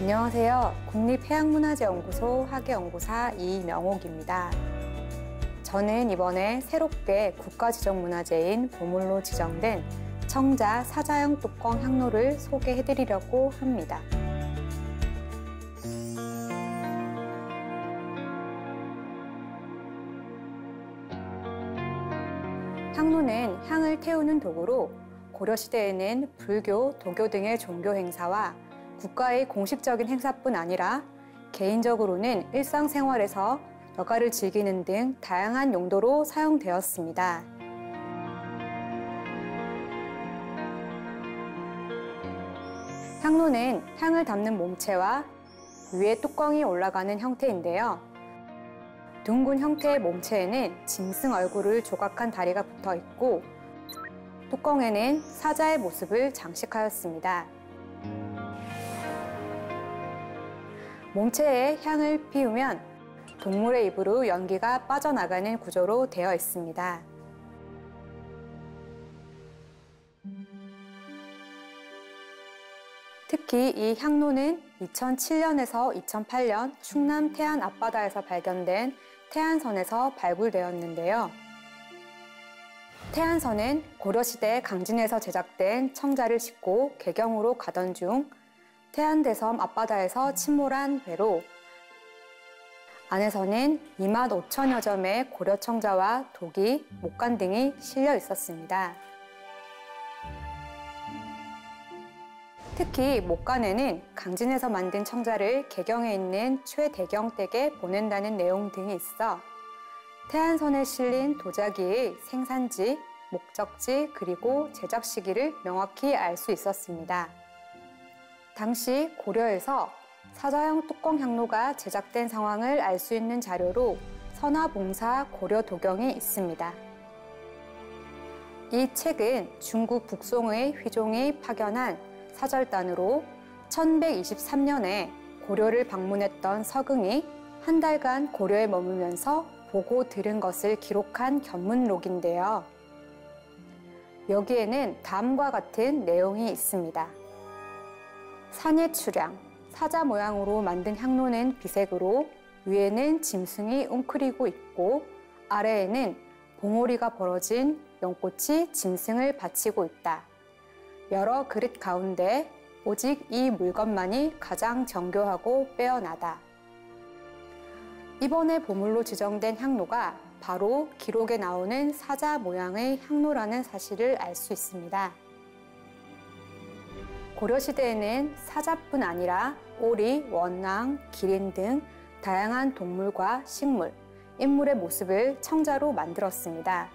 안녕하세요. 국립해양문화재연구소 학예연구사 이명옥입니다. 저는 이번에 새롭게 국가지정문화재인 보물로 지정된 청자 사자형 뚜껑 향로를 소개해드리려고 합니다. 향로는 향을 태우는 도구로 고려시대에는 불교, 도교 등의 종교 행사와 국가의 공식적인 행사뿐 아니라 개인적으로는 일상생활에서 여가를 즐기는 등 다양한 용도로 사용되었습니다. 향로는 향을 담는 몸체와 위에 뚜껑이 올라가는 형태인데요. 둥근 형태의 몸체에는 짐승 얼굴을 조각한 다리가 붙어 있고 뚜껑에는 사자의 모습을 장식하였습니다. 몸체에 향을 피우면 동물의 입으로 연기가 빠져나가는 구조로 되어 있습니다. 특히 이 향로는 2007년에서 2008년 충남 태안 앞바다에서 발견된 태안선에서 발굴되었는데요. 태안선은 고려시대 강진에서 제작된 청자를 싣고 개경으로 가던 중 태안대섬 앞바다에서 침몰한 배로 안에서는 2만 5천여 점의 고려 청자와 도기, 목관 등이 실려 있었습니다. 특히 목관에는 강진에서 만든 청자를 개경에 있는 최대경댁에 보낸다는 내용 등이 있어 태안선에 실린 도자기의 생산지, 목적지, 그리고 제작 시기를 명확히 알 수 있었습니다. 당시 고려에서 사자형 뚜껑 향로가 제작된 상황을 알 수 있는 자료로 선화봉사 고려도경이 있습니다. 이 책은 중국 북송의 휘종이 파견한 사절단으로 1123년에 고려를 방문했던 서긍이 한 달간 고려에 머물면서 보고 들은 것을 기록한 견문록인데요. 여기에는 다음과 같은 내용이 있습니다. 산의 출향, 사자 모양으로 만든 향로는 비색으로 위에는 짐승이 웅크리고 있고 아래에는 봉오리가 벌어진 연꽃이 짐승을 받치고 있다. 여러 그릇 가운데 오직 이 물건만이 가장 정교하고 빼어나다. 이번에 보물로 지정된 향로가 바로 기록에 나오는 사자 모양의 향로라는 사실을 알 수 있습니다. 고려시대에는 사자뿐 아니라 오리, 원앙, 기린 등 다양한 동물과 식물, 인물의 모습을 청자로 만들었습니다.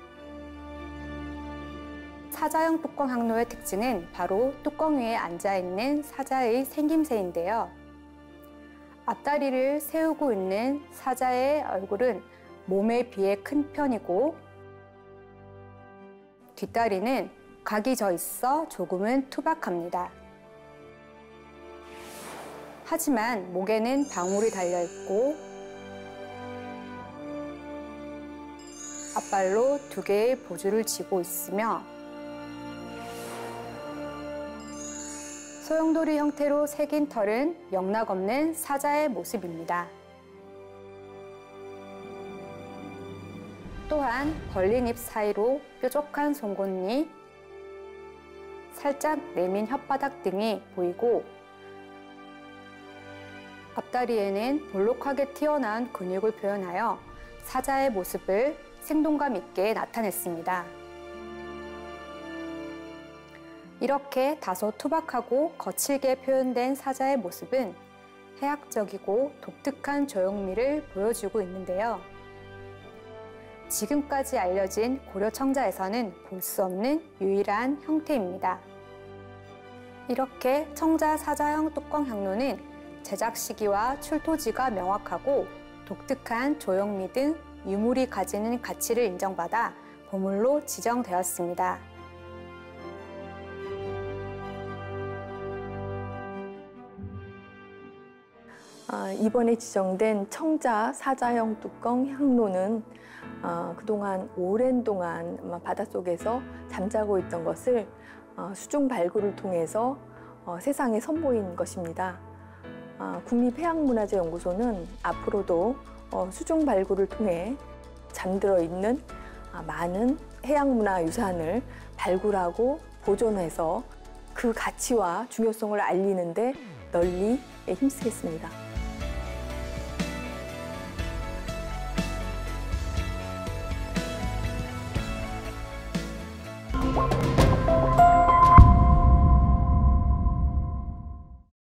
사자형 뚜껑 향로의 특징은 바로 뚜껑 위에 앉아있는 사자의 생김새인데요. 앞다리를 세우고 있는 사자의 얼굴은 몸에 비해 큰 편이고 뒷다리는 각이 져 있어 조금은 투박합니다. 하지만 목에는 방울이 달려있고 앞발로 2개의 보주를 쥐고 있으며 소용돌이 형태로 새긴 털은 영락 없는 사자의 모습입니다. 또한 벌린 입 사이로 뾰족한 송곳니, 살짝 내민 혓바닥 등이 보이고 앞다리에는 볼록하게 튀어나온 근육을 표현하여 사자의 모습을 생동감 있게 나타냈습니다. 이렇게 다소 투박하고 거칠게 표현된 사자의 모습은 해학적이고 독특한 조형미를 보여주고 있는데요. 지금까지 알려진 고려 청자에서는 볼 수 없는 유일한 형태입니다. 이렇게 청자 사자형 뚜껑 향로는 제작 시기와 출토지가 명확하고 독특한 조형미 등 유물이 가지는 가치를 인정받아 보물로 지정되었습니다. 이번에 지정된 청자 사자형 뚜껑 향로는 그동안 오랜 동안 바닷속에서 잠자고 있던 것을 수중 발굴을 통해서 세상에 선보인 것입니다. 국립해양문화재연구소는 앞으로도 수중 발굴을 통해 잠들어 있는 많은 해양문화유산을 발굴하고 보존해서 그 가치와 중요성을 알리는 데 널리 힘쓰겠습니다.